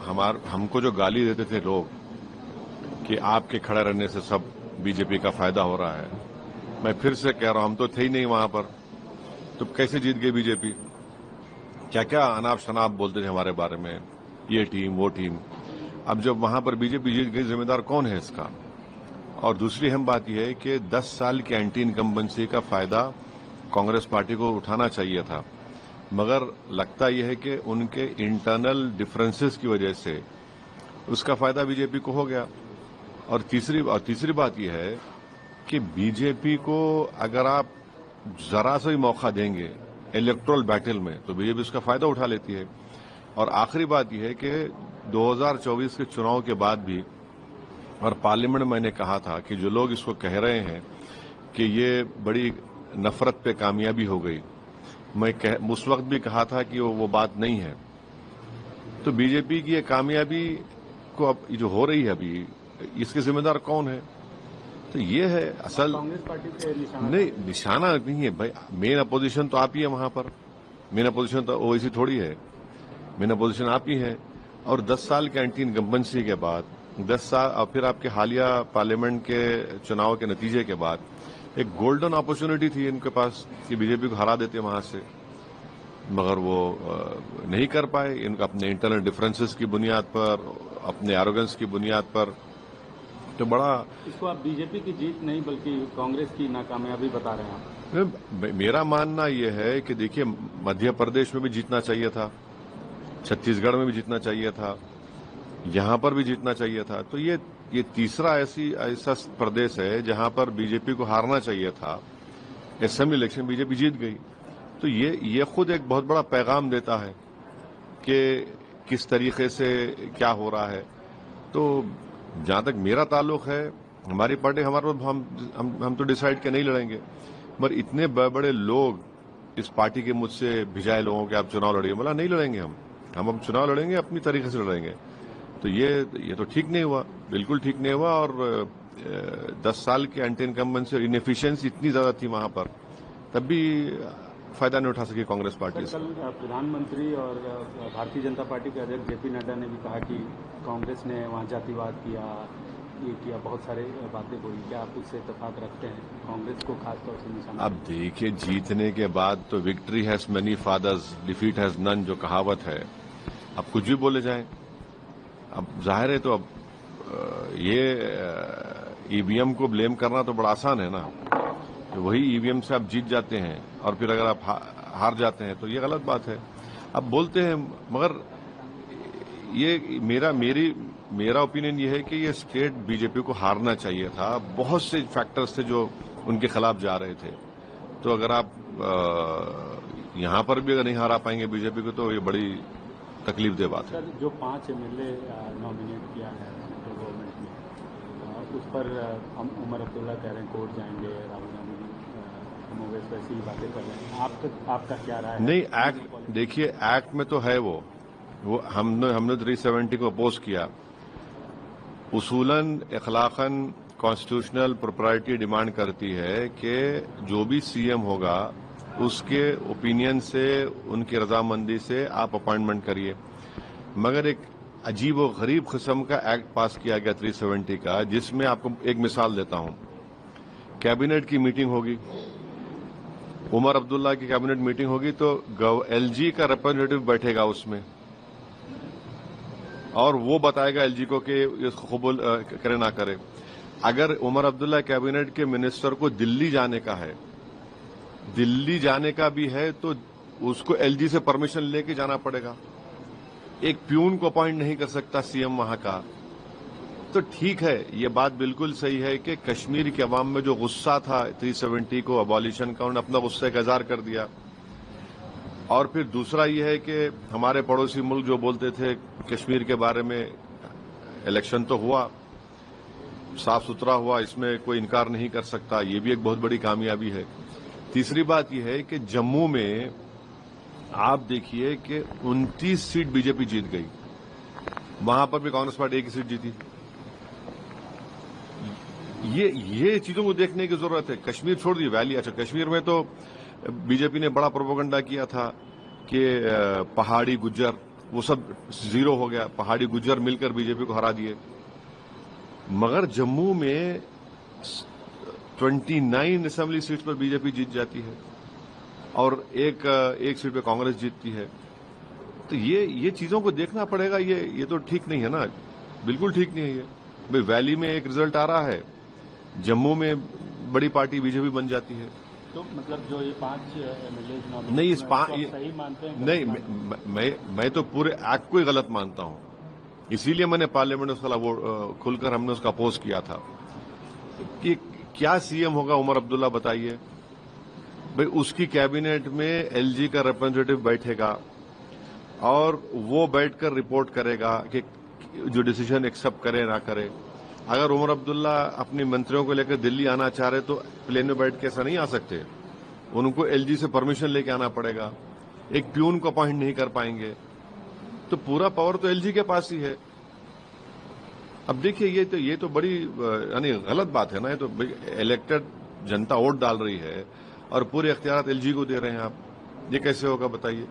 हमको जो गाली देते थे लोग कि आपके खड़े रहने से सब बीजेपी का फायदा हो रहा है, मैं फिर से कह रहा हूं, हम तो थे ही नहीं वहां पर, तो कैसे जीत गई बीजेपी? क्या क्या अनाप शनाप बोलते थे हमारे बारे में, ये टीम वो टीम। अब जब वहां पर बीजेपी जीत गई, जिम्मेदार कौन है इसका? और दूसरी अहम बात यह है कि 10 साल की एंटी इनकम्बेंसी का फायदा कांग्रेस पार्टी को उठाना चाहिए था, मगर लगता यह है कि उनके इंटरनल डिफरेंसेस की वजह से उसका फायदा बीजेपी को हो गया। और तीसरी बात यह है कि बीजेपी को अगर आप जरा सा भी मौका देंगे इलेक्टोरल बैटल में, तो बीजेपी उसका फायदा उठा लेती है। और आखिरी बात यह है कि 2024 के चुनाव के बाद भी, और पार्लियामेंट में मैंने कहा था कि जो लोग इसको कह रहे हैं कि ये बड़ी नफरत पे कामयाबी हो गई, मैं उस वक्त भी कहा था कि वो बात नहीं है। तो बीजेपी की ये कामयाबी को अब जो हो रही है अभी, इसके जिम्मेदार कौन है? तो ये है असल कांग्रेस पार्टी पे निशाना नहीं, निशाना नहीं है भाई। मेन अपोजिशन तो आप ही है वहां पर, मेन अपोजिशन तो ओवैसी थोड़ी है, मेन अपोजिशन आप ही है। और 10 साल के एंटी इनकम्बेंसी के बाद 10 साल और फिर आपके हालिया पार्लियामेंट के चुनाव के नतीजे के बाद एक गोल्डन अपॉर्चुनिटी थी इनके पास कि बीजेपी को हरा देते वहां से, मगर वो नहीं कर पाए। इनका अपने इंटरनल डिफरेंसेस की बुनियाद पर, अपने एरोगेंस की बुनियाद पर, तो बड़ा इसको आप बीजेपी की जीत नहीं बल्कि कांग्रेस की नाकामयाबी बता रहे हैं आप। मेरा मानना यह है कि देखिए, मध्य प्रदेश में भी जीतना चाहिए था, छत्तीसगढ़ में भी जीतना चाहिए था, यहां पर भी जीतना चाहिए था। तो ये तीसरा ऐसा प्रदेश है जहां पर बीजेपी को हारना चाहिए था। असेंबली इलेक्शन बीजेपी जीत गई, तो ये खुद एक बहुत बड़ा पैगाम देता है कि किस तरीके से क्या हो रहा है। तो जहां तक मेरा ताल्लुक है, हमारी पार्टी हमारे हम तो डिसाइड के नहीं लड़ेंगे, मगर इतने बड़े लोग इस पार्टी के मुझसे भिजाए लोगों के आप चुनाव लड़िए, बोला नहीं लड़ेंगे हम अब चुनाव लड़ेंगे, अपनी तरीके से लड़ेंगे। तो ये तो ठीक नहीं हुआ, बिल्कुल ठीक नहीं हुआ। और 10 साल की एंटी इनकम्बेंसी और इनएफिशिएंसी इतनी ज्यादा थी वहां पर, तब भी फायदा नहीं उठा सकी कांग्रेस पार्टी से। कल प्रधानमंत्री और भारतीय जनता पार्टी के अध्यक्ष जेपी नड्डा ने भी कहा कि कांग्रेस ने वहां जातिवाद किया, ये किया, बहुत सारे बातें बोली। क्या आप उससे इत्तेफाक रखते हैं, कांग्रेस को खासतौर से निशाना? अब देखिए, जीतने के बाद तो victory has many fathers, defeat has none, जो कहावत है, अब कुछ भी बोले जाएं। अब जाहिर है, तो अब ये ईवीएम को ब्लेम करना तो बड़ा आसान है ना। तो वही ईवीएम से आप जीत जाते हैं और फिर अगर आप हार जाते हैं तो ये गलत बात है। अब बोलते हैं, मगर ये मेरा ओपिनियन ये है कि ये स्टेट बीजेपी को हारना चाहिए था। बहुत से फैक्टर्स थे जो उनके खिलाफ जा रहे थे। तो अगर आप यहां पर भी अगर नहीं हरा पाएंगे बीजेपी को, तो ये बड़ी तकलीफदेह बात है। सर, जो 5 एमएलए नॉमिनेट किया है सेंट्रल गवर्नमेंट ने, उस पर हम उमर अब्दुल्ला कह रहे हैं कोर्ट जाएंगे, राहुल गांधी कांग्रेस वैसी ही बातें कर रहे हैं। आपका क्या राय है? नहीं, एक्ट देखिए, एक्ट में तो है वो हमने 370 को अपोज किया। उसूलन अखलाकन कॉन्स्टिट्यूशनल प्रोप्राइटी डिमांड करती है कि जो भी सीएम होगा उसके ओपिनियन से, उनकी रजामंदी से आप अपॉइंटमेंट करिए। मगर एक अजीब और गरीब किस्म का एक्ट पास किया गया 370 का, जिसमें आपको एक मिसाल देता हूं। कैबिनेट की मीटिंग होगी, उमर अब्दुल्ला की कैबिनेट मीटिंग होगी, तो एलजी का रिप्रेजेंटेटिव बैठेगा उसमें और वो बताएगा एलजी को कि इसको कबूल करे ना करे। अगर उमर अब्दुल्ला कैबिनेट के मिनिस्टर को दिल्ली जाने का है, दिल्ली जाने का भी है, तो उसको एलजी से परमिशन लेके जाना पड़ेगा। एक प्यून को अपॉइंट नहीं कर सकता सीएम वहां का। तो ठीक है, ये बात बिल्कुल सही है कि कश्मीर के अवाम में जो गुस्सा था 370 को अबॉलिशन का, उन्होंने अपना गुस्से का इजहार कर दिया। और फिर दूसरा ये है कि हमारे पड़ोसी मुल्क जो बोलते थे कश्मीर के बारे में, इलेक्शन तो हुआ, साफ सुथरा हुआ, इसमें कोई इनकार नहीं कर सकता, ये भी एक बहुत बड़ी कामयाबी है। तीसरी बात यह है कि जम्मू में आप देखिए कि 29 सीट बीजेपी जीत गई, वहां पर भी कांग्रेस पार्टी एक ही सीट जीती। ये चीजों को देखने की जरूरत है। कश्मीर छोड़ दी, वैली, अच्छा कश्मीर में तो बीजेपी ने बड़ा प्रोपेगेंडा किया था कि पहाड़ी गुज्जर वो सब जीरो हो गया, पहाड़ी गुज्जर मिलकर बीजेपी को हरा दिए। मगर जम्मू में 29 असेंबली सीट्स पर बीजेपी जीत जाती है और एक सीट पे कांग्रेस जीतती है। तो ये चीजों को देखना पड़ेगा। ये तो ठीक नहीं है ना, बिल्कुल ठीक नहीं है ये। भाई वैली में एक रिजल्ट आ रहा है, जम्मू में बड़ी पार्टी बीजेपी बन जाती है। तो मतलब जो ये 5 एमएलए नहीं, सही मानते हैं? नहीं, मैं तो पूरे एक्ट को ही गलत मानता हूं। इसीलिए मैंने पार्लियामेंट में उसका वो खुलकर हमने उसका अपोज किया था कि क्या सीएम होगा उमर अब्दुल्ला बताइए। भाई उसकी कैबिनेट में एलजी का रिप्रेजेंटेटिव बैठेगा और वो बैठकर रिपोर्ट करेगा कि जो डिसीजन एक्सेप्ट करे ना करे। अगर उमर अब्दुल्ला अपने मंत्रियों को लेकर दिल्ली आना चाह रहे तो प्लेन में बैठ के ऐसा नहीं आ सकते, उनको एलजी से परमिशन लेके आना पड़ेगा। एक प्यून को अपॉइंट नहीं कर पाएंगे, तो पूरा पावर तो एलजी के पास ही है। अब देखिए ये तो बड़ी यानी गलत बात है ना। ये तो इलेक्टेड जनता वोट डाल रही है और पूरे इख्तियार एलजी को दे रहे हैं आप, ये कैसे होगा बताइए।